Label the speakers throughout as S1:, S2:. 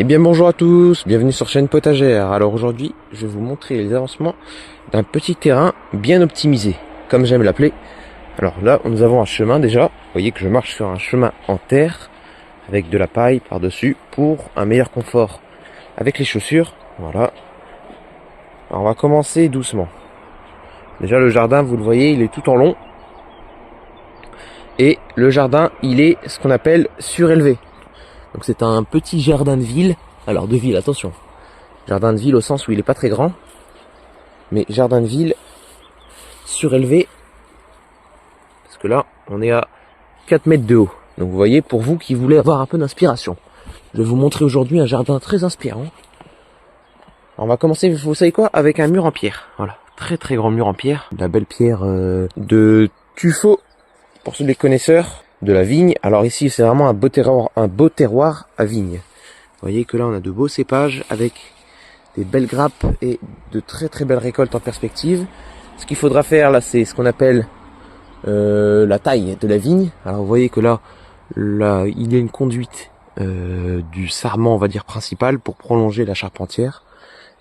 S1: Eh bien bonjour à tous, bienvenue sur chaîne potagère. Alors aujourd'hui, je vais vous montrer les avancements d'un petit terrain bien optimisé, comme j'aime l'appeler. Alors là, nous avons un chemin déjà. Vous voyez que je marche sur un chemin en terre, avec de la paille par-dessus, pour un meilleur confort avec les chaussures. Voilà. Alors on va commencer doucement. Déjà le jardin, vous le voyez, il est tout en long. Et le jardin, il est ce qu'on appelle surélevé. Donc c'est un petit jardin de ville. Alors de ville, attention. Jardin de ville au sens où il n'est pas très grand. Mais jardin de ville surélevé. Parce que là, on est à 4 mètres de haut. Donc vous voyez, pour vous qui voulez avoir un peu d'inspiration. Je vais vous montrer aujourd'hui un jardin très inspirant. Alors on va commencer, vous savez quoi, avec un mur en pierre. Voilà, très très grand mur en pierre. La belle pierre de tuffeau, pour ceux des connaisseurs de la vigne. Alors ici, c'est vraiment un beau terroir à vigne. Vous voyez que là, on a de beaux cépages avec des belles grappes et de très très belles récoltes en perspective. Ce qu'il faudra faire là, c'est ce qu'on appelle la taille de la vigne. Alors vous voyez que là il y a une conduite du sarment, on va dire, principal pour prolonger la charpentière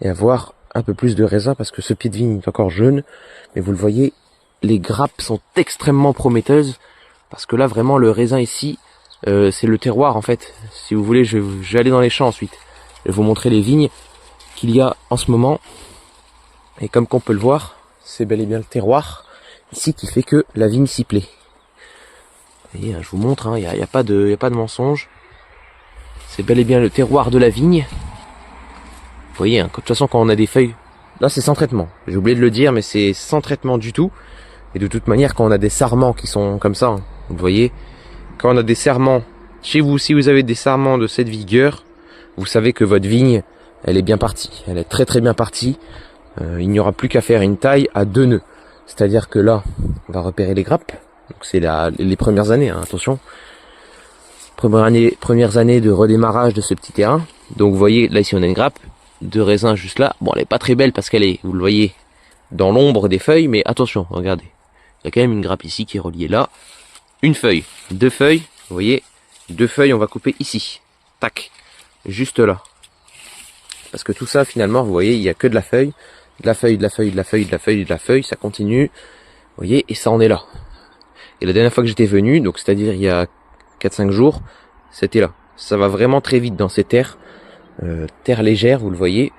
S1: et avoir un peu plus de raisin parce que ce pied de vigne est encore jeune. Mais vous le voyez, les grappes sont extrêmement prometteuses parce que là vraiment le raisin ici, c'est le terroir en fait. Si vous voulez, je vais aller dans les champs ensuite. Je vais vous montrer les vignes qu'il y a en ce moment. Et comme qu'on peut le voir, c'est bel et bien le terroir ici qui fait que la vigne s'y plaît. Vous voyez, je vous montre, il n'y a pas de mensonge. C'est bel et bien le terroir de la vigne. Vous voyez, de toute façon quand on a des feuilles, là c'est sans traitement. J'ai oublié de le dire, mais c'est sans traitement du tout. Et de toute manière, quand on a des sarments qui sont comme ça, vous voyez, quand on a des sarments chez vous, si vous avez des sarments de cette vigueur, vous savez que votre vigne, elle est bien partie. Elle est très très bien partie. Il n'y aura plus qu'à faire une taille à 2 nœuds. C'est-à-dire que là, on va repérer les grappes. Donc c'est les premières années, attention. Premières années de redémarrage de ce petit terrain. Donc vous voyez, là ici on a une grappe de raisin juste là. Bon, elle est pas très belle parce qu'elle est, vous le voyez, dans l'ombre des feuilles. Mais attention, regardez. Il y a quand même une grappe ici qui est reliée là. Une feuille, 2 feuilles. Vous voyez, 2 feuilles, on va couper ici. Tac, juste là. Parce que tout ça, finalement, vous voyez, il n'y a que de la feuille. De la feuille, de la feuille, de la feuille, de la feuille, de la feuille. Ça continue. Vous voyez, et ça en est là. Et la dernière fois que j'étais venu, donc c'est-à-dire il y a 4-5 jours, c'était là. Ça va vraiment très vite dans ces terres. Terre légère, vous le voyez.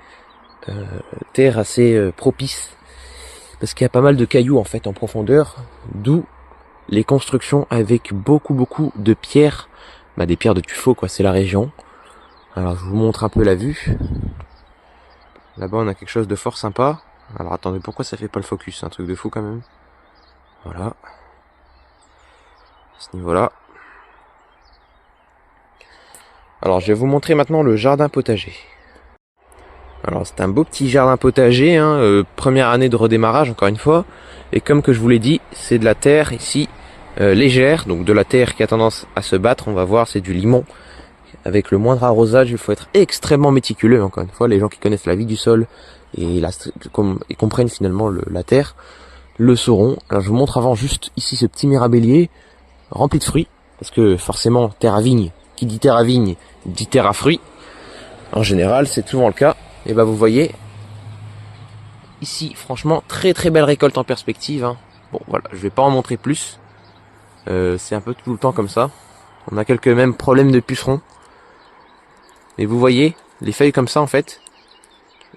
S1: Terre assez propice. Parce qu'il y a pas mal de cailloux en fait en profondeur. D'où les constructions avec beaucoup de pierres. Bah, des pierres de tuffeau quoi, c'est la région. Alors je vous montre un peu la vue. Là-bas on a quelque chose de fort sympa. Alors attendez, pourquoi ça fait pas le focus? C'est un truc de fou quand même. Voilà. À ce niveau-là. Alors je vais vous montrer maintenant le jardin potager. Alors c'est un beau petit jardin potager, première année de redémarrage encore une fois. Et comme que je vous l'ai dit, c'est de la terre ici légère, donc de la terre qui a tendance à se battre. On va voir, c'est du limon. Avec le moindre arrosage, il faut être extrêmement méticuleux. Encore une fois, les gens qui connaissent la vie du sol et comprennent finalement la terre le sauront. Alors je vous montre avant juste ici ce petit mirabellier rempli de fruits, parce que forcément terre à vigne, qui dit terre à vigne dit terre à fruits. En général, c'est souvent le cas. Et bah vous voyez ici, franchement, très très belle récolte en perspective. Bon voilà, je vais pas en montrer plus. C'est un peu tout le temps comme ça. On a quelques mêmes problèmes de pucerons. Mais vous voyez, les feuilles comme ça en fait,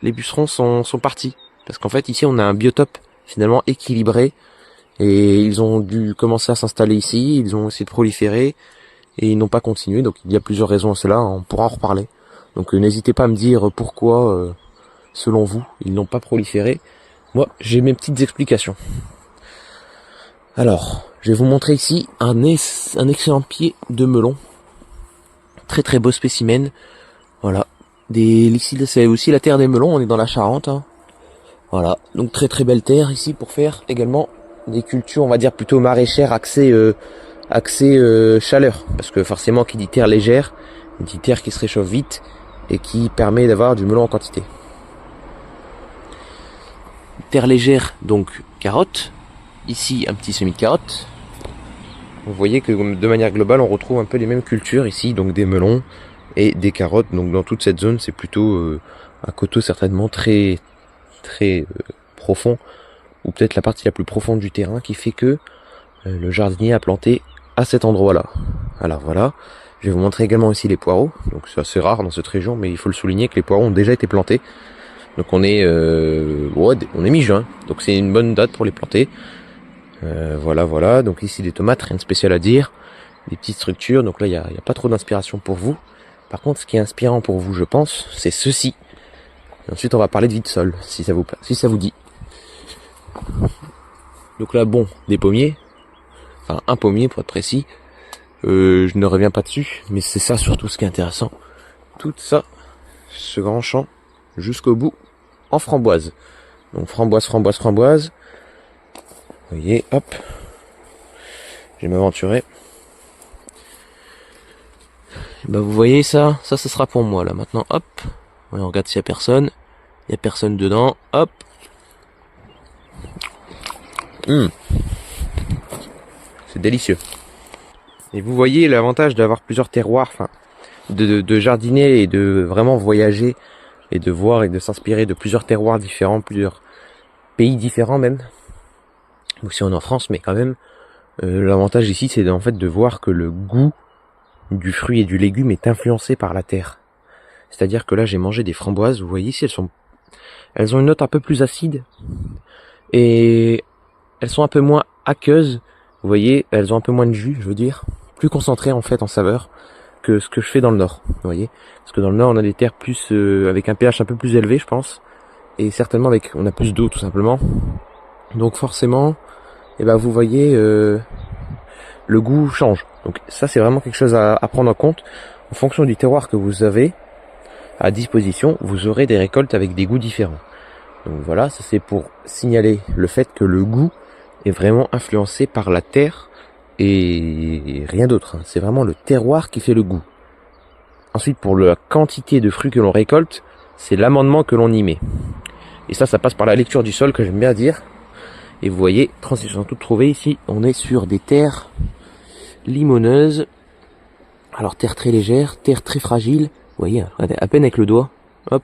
S1: les pucerons sont partis. Parce qu'en fait ici on a un biotope finalement équilibré. Et ils ont dû commencer à s'installer ici, ils ont essayé de proliférer. Et ils n'ont pas continué, donc il y a plusieurs raisons à cela, on pourra en reparler. Donc n'hésitez pas à me dire pourquoi, selon vous, ils n'ont pas proliféré. Moi, j'ai mes petites explications. Alors, je vais vous montrer ici un excellent pied de melon. Très très beau spécimen. Voilà. Ici, c'est aussi la terre des melons, on est dans la Charente. Voilà, donc très très belle terre ici pour faire également des cultures, on va dire plutôt maraîchères, axées chaleur. Parce que forcément, qui dit terre légère, dit terre qui se réchauffe vite et qui permet d'avoir du melon en quantité. Terre légère, donc carottes. Ici, un petit semis de carottes. Vous voyez que de manière globale, on retrouve un peu les mêmes cultures ici, donc des melons, et des carottes. Donc dans toute cette zone, c'est plutôt un coteau certainement très profond, ou peut-être la partie la plus profonde du terrain, qui fait que le jardinier a planté à cet endroit-là. Alors voilà, je vais vous montrer également ici les poireaux. Donc c'est assez rare dans cette région, mais il faut le souligner que les poireaux ont déjà été plantés. Donc on est mi-juin, donc c'est une bonne date pour les planter. Voilà. Donc ici des tomates, rien de spécial à dire. Des petites structures, donc là il y a pas trop d'inspiration pour vous. Par contre, ce qui est inspirant pour vous, je pense, c'est ceci. Et ensuite on va parler de vie de sol, si ça vous dit. Donc là, bon, des pommiers. Enfin, un pommier pour être précis. Je ne reviens pas dessus, mais c'est ça surtout ce qui est intéressant. Tout ça, ce grand champ, jusqu'au bout, en framboise. Donc framboise. Vous voyez, hop. Je vais m'aventurer. Bah vous voyez ça sera pour moi là. Maintenant, hop. On regarde s'il y a personne. Il y a personne dedans. Hop. C'est délicieux. Et vous voyez l'avantage d'avoir plusieurs terroirs, enfin, de jardiner et de vraiment voyager et de voir et de s'inspirer de plusieurs terroirs différents, plusieurs pays différents même. Donc si on est en France, mais quand même, l'avantage ici, c'est en fait de voir que le goût du fruit et du légume est influencé par la terre. C'est-à-dire que là, j'ai mangé des framboises, vous voyez ici, elles ont une note un peu plus acide et elles sont un peu moins aqueuses. Vous voyez, elles ont un peu moins de jus, je veux dire, plus concentrées en fait en saveur que ce que je fais dans le nord. Vous voyez, parce que dans le nord, on a des terres plus avec un pH un peu plus élevé, je pense, et certainement on a plus d'eau tout simplement. Donc forcément, vous voyez, le goût change. Donc ça, c'est vraiment quelque chose à prendre en compte. En fonction du terroir que vous avez à disposition, vous aurez des récoltes avec des goûts différents. Donc voilà, ça c'est pour signaler le fait que le goût est vraiment influencé par la terre et rien d'autre. C'est vraiment le terroir qui fait le goût. Ensuite, pour la quantité de fruits que l'on récolte, c'est l'amendement que l'on y met. Et ça passe par la lecture du sol que j'aime bien dire. Et vous voyez, transition toute trouvée ici, on est sur des terres limoneuses. Alors terre très légère, terre très fragile. Vous voyez, regardez, à peine avec le doigt. Hop.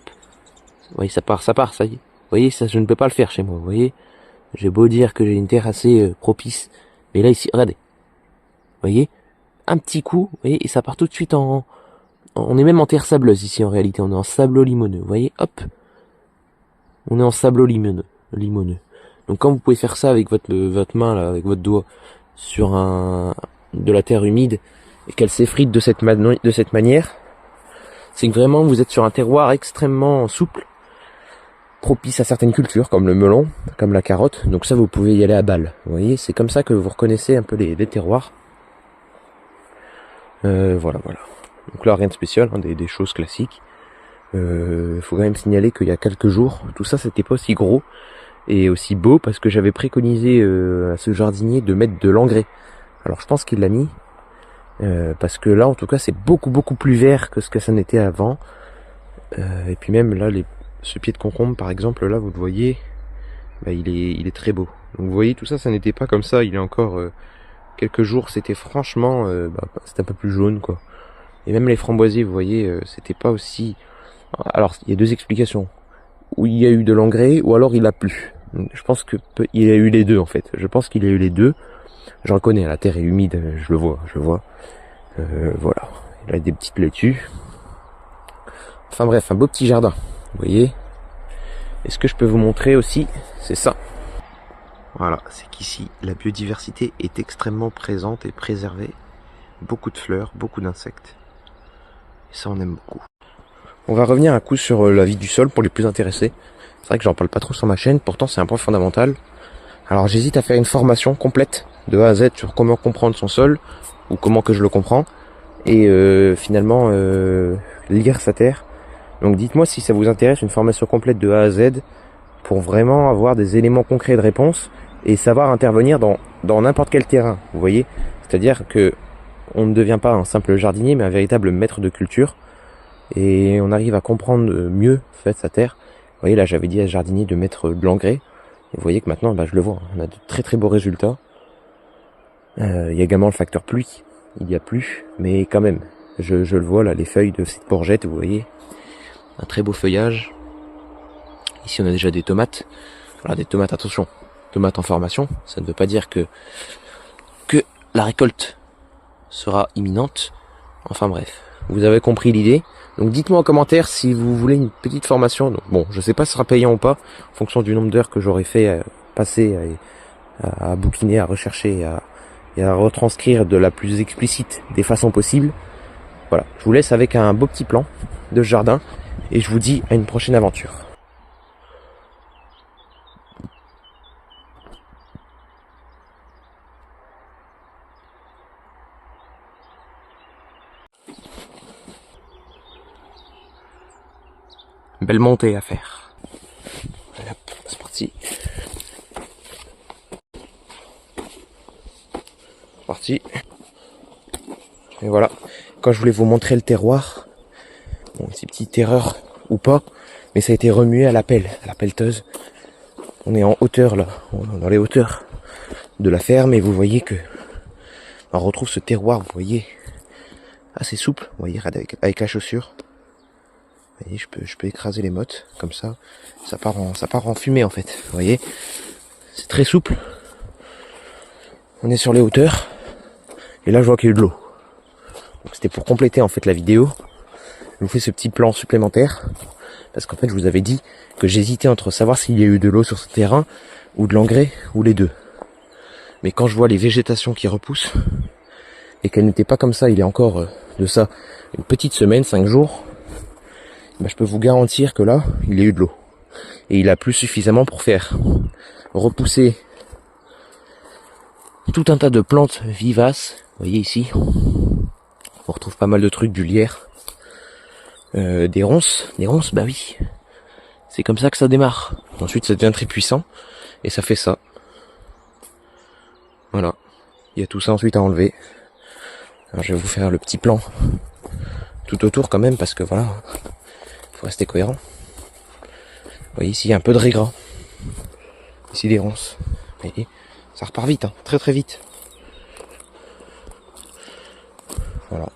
S1: Vous voyez, ça part, ça y est. Vous voyez, ça je ne peux pas le faire chez moi, vous voyez. J'ai beau dire que j'ai une terre assez propice. Mais là ici, regardez. Vous voyez, un petit coup, vous voyez, et ça part tout de suite on est même en terre sableuse ici en réalité, on est en sableau limoneux, vous voyez, hop. On est en sableau limoneux. Donc quand vous pouvez faire ça avec votre main, là, avec votre doigt, sur de la terre humide, et qu'elle s'effrite de cette manière, c'est que vraiment vous êtes sur un terroir extrêmement souple, propice à certaines cultures, comme le melon, comme la carotte. Donc ça, vous pouvez y aller à balle. Vous voyez, c'est comme ça que vous reconnaissez un peu les terroirs. Voilà. Donc là, rien de spécial, hein, des choses classiques. Faut quand même signaler qu'il y a quelques jours, tout ça, c'était pas aussi gros et aussi beau parce que j'avais préconisé à ce jardinier de mettre de l'engrais. Alors je pense qu'il l'a mis parce que là, en tout cas, c'est beaucoup plus vert que ce que ça n'était avant. Et puis même là, ce pied de concombre, par exemple, là, vous le voyez, il est très beau. Donc vous voyez, tout ça, ça n'était pas comme ça. Il y a encore quelques jours, c'était franchement, c'était un peu plus jaune, quoi. Et même les framboisiers, vous voyez, c'était pas aussi. Alors, il y a deux explications. Ou il y a eu de l'engrais, ou alors il a plu. Donc, je pense que il y a eu les deux, en fait. Je pense qu'il y a eu les deux. Je reconnais, la terre est humide, je le vois. Voilà. Il y a des petites laitues. Enfin bref, un beau petit jardin. Vous voyez. Et ce que je peux vous montrer aussi, c'est ça. Voilà, c'est qu'ici, la biodiversité est extrêmement présente et préservée. Beaucoup de fleurs, beaucoup d'insectes. Et ça, on aime beaucoup. On va revenir un coup sur la vie du sol pour les plus intéressés. C'est vrai que j'en parle pas trop sur ma chaîne, pourtant c'est un point fondamental. Alors j'hésite à faire une formation complète de A à Z sur comment comprendre son sol, ou comment que je le comprends, et finalement lire sa terre. Donc dites-moi si ça vous intéresse, une formation complète de A à Z, pour vraiment avoir des éléments concrets de réponse, et savoir intervenir dans n'importe quel terrain, vous voyez. C'est-à-dire que on ne devient pas un simple jardinier, mais un véritable maître de culture. Et on arrive à comprendre mieux en fait sa terre. Vous voyez, là j'avais dit à ce jardinier de mettre de l'engrais. Et vous voyez que maintenant, je le vois, on a de très beaux résultats. Il y a également le facteur pluie. Il y a plu, mais quand même, Je le vois là, les feuilles de cette courgette, vous voyez. Un très beau feuillage. Ici on a déjà des tomates. Voilà, des tomates, attention, tomates en formation. Ça ne veut pas dire que la récolte sera imminente. Enfin bref, vous avez compris l'idée. Donc dites-moi en commentaire si vous voulez une petite formation. Donc bon, je sais pas si ce sera payant ou pas, en fonction du nombre d'heures que j'aurai fait passer à bouquiner, à rechercher et à retranscrire de la plus explicite des façons possibles. Voilà, je vous laisse avec un beau petit plan de jardin et je vous dis à une prochaine aventure. Belle montée à faire. Allez hop, c'est parti. Parti. Et voilà. Quand je voulais vous montrer le terroir, bon, ces petites erreurs ou pas, mais ça a été remué à la pelleteuse. On est en hauteur là, dans les hauteurs de la ferme et vous voyez que on retrouve ce terroir, vous voyez, assez souple. Vous voyez, avec la chaussure. Vous voyez, je peux écraser les mottes comme ça. Ça part en fumée en fait. Vous voyez, c'est très souple. On est sur les hauteurs. Et là, je vois qu'il y a eu de l'eau. Donc c'était pour compléter en fait la vidéo. Je vous fais ce petit plan supplémentaire parce qu'en fait, je vous avais dit que j'hésitais entre savoir s'il y a eu de l'eau sur ce terrain ou de l'engrais ou les deux. Mais quand je vois les végétations qui repoussent et qu'elles n'étaient pas comme ça, il y a encore de ça une petite semaine, 5 jours. Ben, je peux vous garantir que là, il y a eu de l'eau. Et il a plu suffisamment pour faire repousser tout un tas de plantes vivaces. Vous voyez ici, on retrouve pas mal de trucs, du lierre, des ronces, bah oui. C'est comme ça que ça démarre. Ensuite, ça devient très puissant et ça fait ça. Voilà. Il y a tout ça ensuite à enlever. Alors, je vais vous faire le petit plan tout autour quand même parce que voilà, faut rester cohérent. Vous voyez ici, il y a un peu de régras. Ici, des ronces. Vous voyez, ça repart vite, hein, très très vite. Voilà.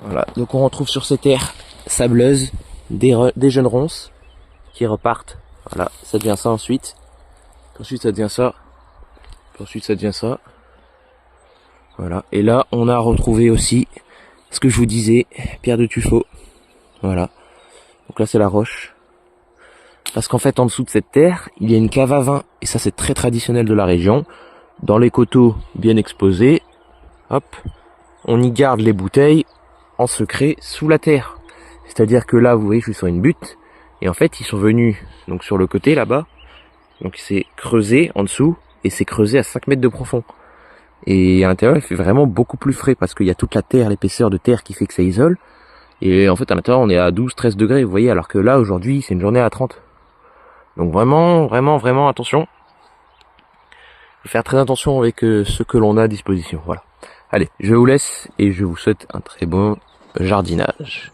S1: Voilà, donc on retrouve sur ces terres sableuses des jeunes ronces qui repartent. Voilà, ça devient ça ensuite. Ensuite ça devient ça. Ensuite ça devient ça. Voilà, et là on a retrouvé aussi ce que je vous disais, pierre de tuffeau. Voilà, donc là c'est la roche. Parce qu'en fait en dessous de cette terre, il y a une cave à vin. Et ça c'est très traditionnel de la région. Dans les coteaux bien exposés, hop, on y garde les bouteilles en secret sous la terre. C'est-à-dire que là, vous voyez, je suis sur une butte. Et en fait, ils sont venus donc sur le côté là-bas. Donc c'est creusé en dessous. Et c'est creusé à 5 mètres de profond. Et à l'intérieur, il fait vraiment beaucoup plus frais. Parce qu'il y a toute la terre, l'épaisseur de terre qui fait que ça isole. Et en fait, à l'intérieur, on est à 12-13 degrés, vous voyez. Alors que là, aujourd'hui, c'est une journée à 30. Donc vraiment attention. Faut faire très attention avec ce que l'on a à disposition. Voilà. Allez, je vous laisse et je vous souhaite un très bon jardinage.